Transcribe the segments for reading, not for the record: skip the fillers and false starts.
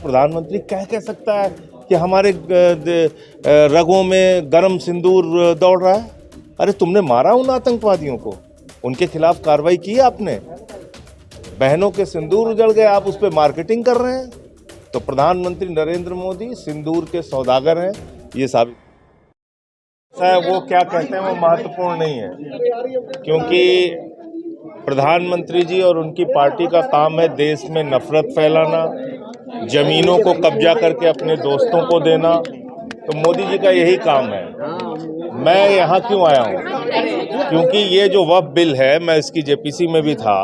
प्रधानमंत्री कह सकता है कि हमारे रगों में गरम सिंदूर दौड़ रहा है। अरे तुमने मारा उन आतंकवादियों को, उनके खिलाफ कार्रवाई की आपने। बहनों के सिंदूर उजड़ गए, आप उस पर मार्केटिंग कर रहे हैं। तो प्रधानमंत्री नरेंद्र मोदी सिंदूर के सौदागर हैं, ये साबित है। वो क्या कहते हैं वो महत्वपूर्ण नहीं है, क्योंकि प्रधानमंत्री जी और उनकी पार्टी का काम है देश में नफरत फैलाना, जमीनों को कब्जा करके अपने दोस्तों को देना। तो मोदी जी का यही काम है। मैं यहाँ क्यों आया हूँ? क्योंकि ये जो वक्फ बिल है, मैं इसकी जेपीसी में भी था,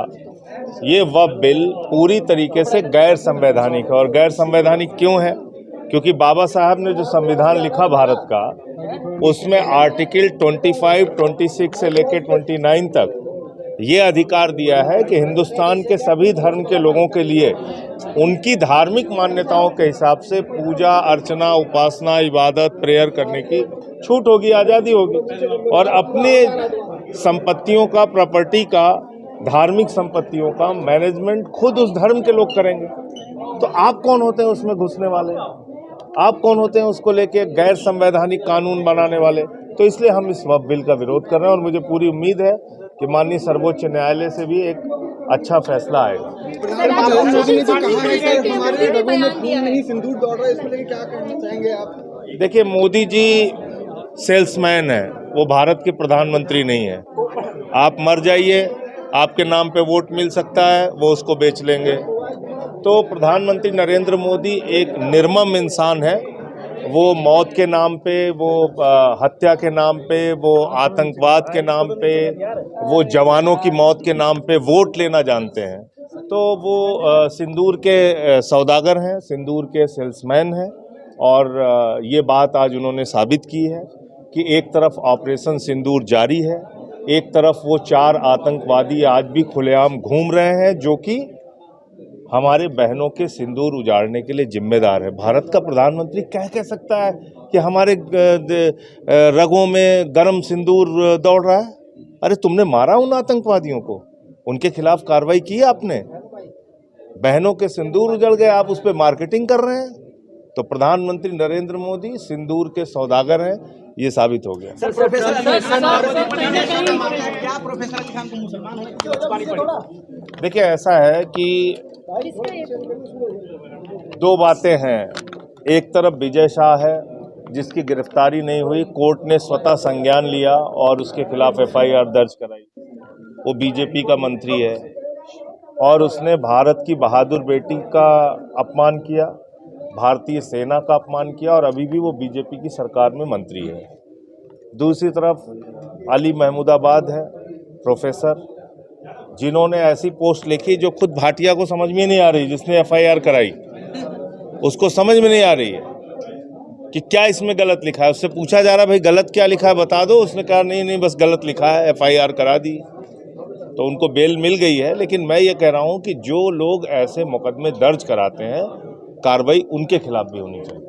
ये वक्फ बिल पूरी तरीके से गैर संवैधानिक है। और गैर संवैधानिक क्यों है? क्योंकि बाबा साहब ने जो संविधान लिखा भारत का, उसमें आर्टिकल 25, 26 से लेकर 29 तक ये अधिकार दिया है कि हिंदुस्तान के सभी धर्म के लोगों के लिए उनकी धार्मिक मान्यताओं के हिसाब से पूजा अर्चना, उपासना, इबादत, प्रेयर करने की छूट होगी, आज़ादी होगी। और अपने संपत्तियों का, प्रॉपर्टी का, धार्मिक संपत्तियों का मैनेजमेंट खुद उस धर्म के लोग करेंगे। तो आप कौन होते हैं उसमें घुसने वाले? आप कौन होते हैं उसको लेके गैर संवैधानिक कानून बनाने वाले? तो इसलिए हम इस वक्फ बिल का विरोध कर रहे हैं और मुझे पूरी उम्मीद है कि माननीय सर्वोच्च न्यायालय से भी एक अच्छा फैसला आएगा। देखिए, मोदी जी सेल्समैन है, वो भारत के प्रधानमंत्री नहीं है। आप मर जाइए, आपके नाम पे वोट मिल सकता है, वो उसको बेच लेंगे। तो प्रधानमंत्री नरेंद्र मोदी एक निर्मम इंसान है। वो मौत के नाम पे, वो हत्या के नाम पे, वो आतंकवाद के नाम पे, वो जवानों की मौत के नाम पे वोट लेना जानते हैं। तो वो सिंदूर के सौदागर हैं, सिंदूर के सेल्समैन हैं। और ये बात आज उन्होंने साबित की है कि एक तरफ ऑपरेशन सिंदूर जारी है, एक तरफ वो 4 आतंकवादी आज भी खुलेआम घूम रहे हैं, जो कि हमारे बहनों के सिंदूर उजाड़ने के लिए जिम्मेदार है। भारत का प्रधानमंत्री कह सकता है कि हमारे रगों में गरम सिंदूर दौड़ रहा है। अरे तुमने मारा उन आतंकवादियों को, उनके खिलाफ कार्रवाई की आपने। बहनों के सिंदूर उजड़ गए, आप उस पर मार्केटिंग कर रहे हैं। तो प्रधानमंत्री नरेंद्र मोदी सिंदूर के सौदागर हैं, ये साबित हो गया। देखिए, ऐसा है कि 2 बातें हैं। एक तरफ विजय शाह है, जिसकी गिरफ्तारी नहीं हुई, कोर्ट ने स्वतः संज्ञान लिया और उसके खिलाफ एफआईआर दर्ज कराई। वो बीजेपी का मंत्री है और उसने भारत की बहादुर बेटी का अपमान किया, भारतीय सेना का अपमान किया, और अभी भी वो बीजेपी की सरकार में मंत्री है। दूसरी तरफ अली महमूदाबाद है, प्रोफेसर, जिन्होंने ऐसी पोस्ट लिखी जो खुद भाटिया को समझ में नहीं आ रही, जिसने एफआईआर कराई उसको समझ में नहीं आ रही है कि क्या इसमें गलत लिखा है। उससे पूछा जा रहा है, भाई गलत क्या लिखा है बता दो। उसने कहा नहीं बस गलत लिखा है, एफआईआर करा दी। तो उनको बेल मिल गई है। लेकिन मैं ये कह रहा हूँ कि जो लोग ऐसे मुकदमे दर्ज कराते हैं, कार्रवाई उनके खिलाफ भी होनी चाहिए।